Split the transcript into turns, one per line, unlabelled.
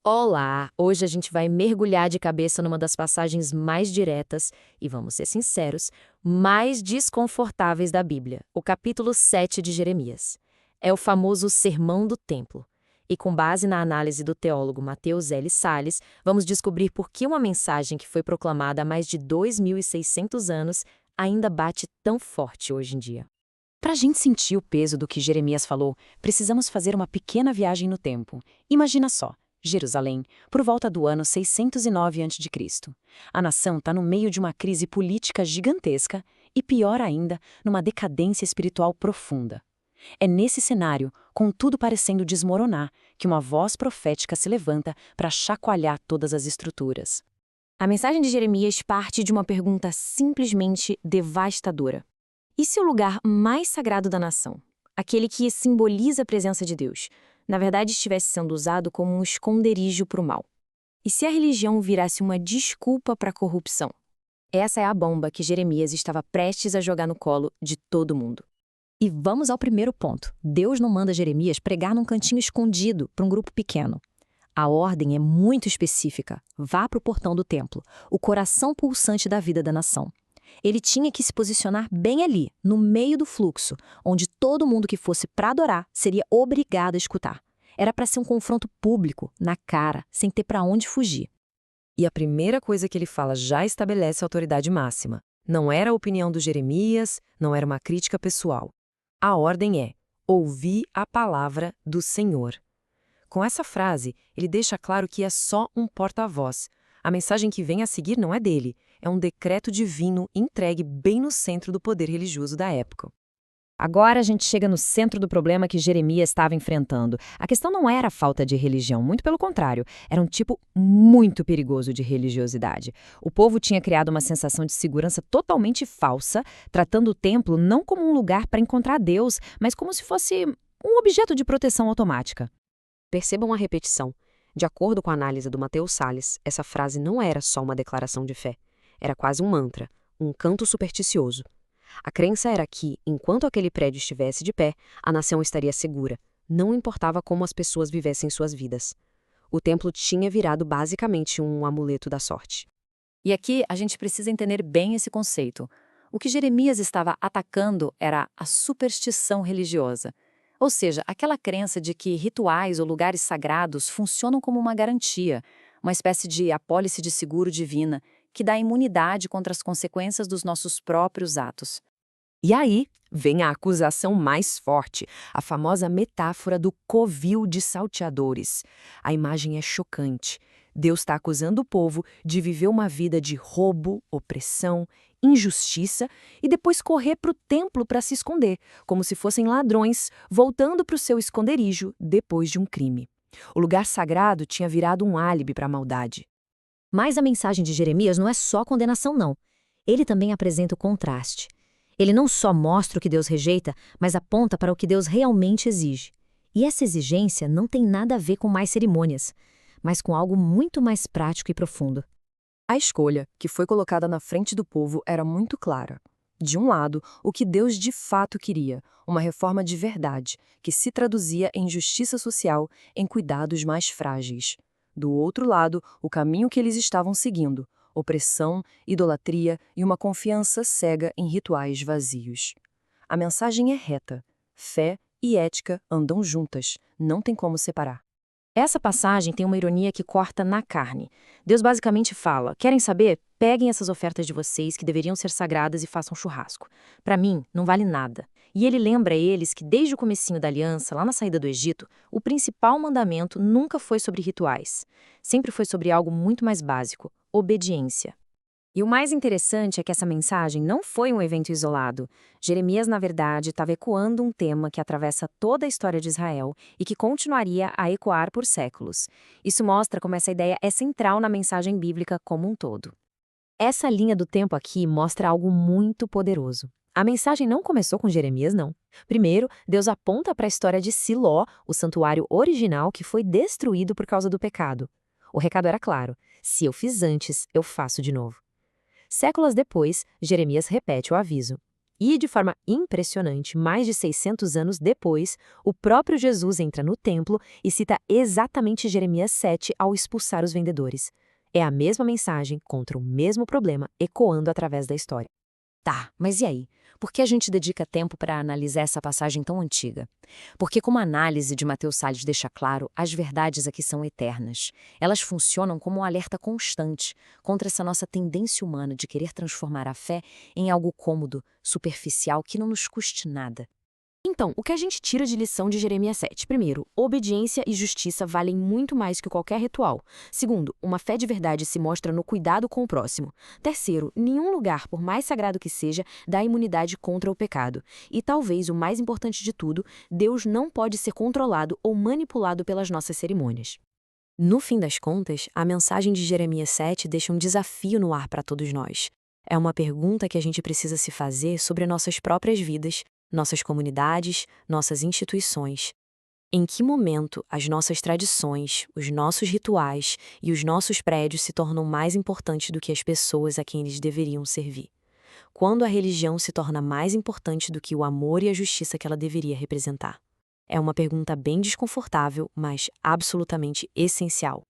Olá! Hoje a gente vai mergulhar de cabeça numa das passagens mais diretas e, vamos ser sinceros, mais desconfortáveis da Bíblia, o capítulo 7 de Jeremias. É o famoso Sermão do Templo. E com base na análise do teólogo Mateus L. Salles, vamos descobrir por que uma mensagem que foi proclamada há mais de 2.600 anos ainda bate tão forte hoje em dia.
Para a gente sentir o peso do que Jeremias falou, precisamos fazer uma pequena viagem no tempo. Imagina só, Jerusalém, por volta do ano 609 a.C. A nação está no meio de uma crise política gigantesca e, pior ainda, numa decadência espiritual profunda. É nesse cenário, com tudo parecendo desmoronar, que uma voz profética se levanta para chacoalhar todas as estruturas.
A mensagem de Jeremias parte de uma pergunta simplesmente devastadora. E se o lugar mais sagrado da nação, aquele que simboliza a presença de Deus, na verdade estivesse sendo usado como um esconderijo para o mal? E se a religião virasse uma desculpa para a corrupção? Essa é a bomba que Jeremias estava prestes a jogar no colo de todo mundo. E vamos ao primeiro ponto. Deus não manda Jeremias pregar num cantinho escondido para um grupo pequeno. A ordem é muito específica. Vá para o portão do templo, o coração pulsante da vida da nação. Ele tinha que se posicionar bem ali, no meio do fluxo, onde todo mundo que fosse para adorar seria obrigado a escutar. Era para ser um confronto público, na cara, sem ter para onde fugir.
E a primeira coisa que ele fala já estabelece a autoridade máxima. Não era a opinião do Jeremias, não era uma crítica pessoal. A ordem é: ouvir a palavra do Senhor. Com essa frase, ele deixa claro que é só um porta-voz. A mensagem que vem a seguir não é dele, é um decreto divino entregue bem no centro do poder religioso da época.
Agora a gente chega no centro do problema que Jeremias estava enfrentando. A questão não era a falta de religião, muito pelo contrário, era um tipo muito perigoso de religiosidade. O povo tinha criado uma sensação de segurança totalmente falsa, tratando o templo não como um lugar para encontrar Deus, mas como se fosse um objeto de proteção automática.
Percebam a repetição. De acordo com a análise do Mateus Salles, essa frase não era só uma declaração de fé. Era quase um mantra, um canto supersticioso. A crença era que, enquanto aquele prédio estivesse de pé, a nação estaria segura. Não importava como as pessoas vivessem suas vidas. O templo tinha virado basicamente um amuleto da sorte.
E aqui a gente precisa entender bem esse conceito. O que Jeremias estava atacando era a superstição religiosa. Ou seja, aquela crença de que rituais ou lugares sagrados funcionam como uma garantia, uma espécie de apólice de seguro divina, que dá imunidade contra as consequências dos nossos próprios atos.
E aí vem a acusação mais forte, a famosa metáfora do covil de salteadores. A imagem é chocante. Deus está acusando o povo de viver uma vida de roubo, opressão, injustiça e depois correr para o templo para se esconder, como se fossem ladrões voltando para o seu esconderijo depois de um crime. O lugar sagrado tinha virado um álibi para a maldade.
Mas a mensagem de Jeremias não é só condenação, não. Ele também apresenta o contraste. Ele não só mostra o que Deus rejeita, mas aponta para o que Deus realmente exige. E essa exigência não tem nada a ver com mais cerimônias, mas com algo muito mais prático e profundo.
A escolha que foi colocada na frente do povo era muito clara. De um lado, o que Deus de fato queria, uma reforma de verdade, que se traduzia em justiça social, em cuidados mais frágeis. Do outro lado, o caminho que eles estavam seguindo, opressão, idolatria e uma confiança cega em rituais vazios. A mensagem é reta. Fé e ética andam juntas, não tem como separar.
Essa passagem tem uma ironia que corta na carne. Deus basicamente fala: querem saber? Peguem essas ofertas de vocês que deveriam ser sagradas e façam churrasco. Para mim, não vale nada. E ele lembra a eles que desde o comecinho da aliança, lá na saída do Egito, o principal mandamento nunca foi sobre rituais. Sempre foi sobre algo muito mais básico: obediência. E o mais interessante é que essa mensagem não foi um evento isolado. Jeremias, na verdade, estava ecoando um tema que atravessa toda a história de Israel e que continuaria a ecoar por séculos. Isso mostra como essa ideia é central na mensagem bíblica como um todo. Essa linha do tempo aqui mostra algo muito poderoso. A mensagem não começou com Jeremias, não. Primeiro, Deus aponta para a história de Siló, o santuário original que foi destruído por causa do pecado. O recado era claro: se eu fiz antes, eu faço de novo. Séculos depois, Jeremias repete o aviso. E, de forma impressionante, mais de 600 anos depois, o próprio Jesus entra no templo e cita exatamente Jeremias 7 ao expulsar os vendedores. É a mesma mensagem contra o mesmo problema ecoando através da história.
Tá, mas e aí? Por que a gente dedica tempo para analisar essa passagem tão antiga? Porque, como a análise de Mateus Salles deixa claro, as verdades aqui são eternas. Elas funcionam como um alerta constante contra essa nossa tendência humana de querer transformar a fé em algo cômodo, superficial, que não nos custe nada.
Então, o que a gente tira de lição de Jeremias 7? Primeiro, obediência e justiça valem muito mais que qualquer ritual. Segundo, uma fé de verdade se mostra no cuidado com o próximo. Terceiro, nenhum lugar, por mais sagrado que seja, dá imunidade contra o pecado. E talvez o mais importante de tudo, Deus não pode ser controlado ou manipulado pelas nossas cerimônias.
No fim das contas, a mensagem de Jeremias 7 deixa um desafio no ar para todos nós. É uma pergunta que a gente precisa se fazer sobre nossas próprias vidas, nossas comunidades, nossas instituições. Em que momento as nossas tradições, os nossos rituais e os nossos prédios se tornam mais importantes do que as pessoas a quem eles deveriam servir? Quando a religião se torna mais importante do que o amor e a justiça que ela deveria representar? É uma pergunta bem desconfortável, mas absolutamente essencial.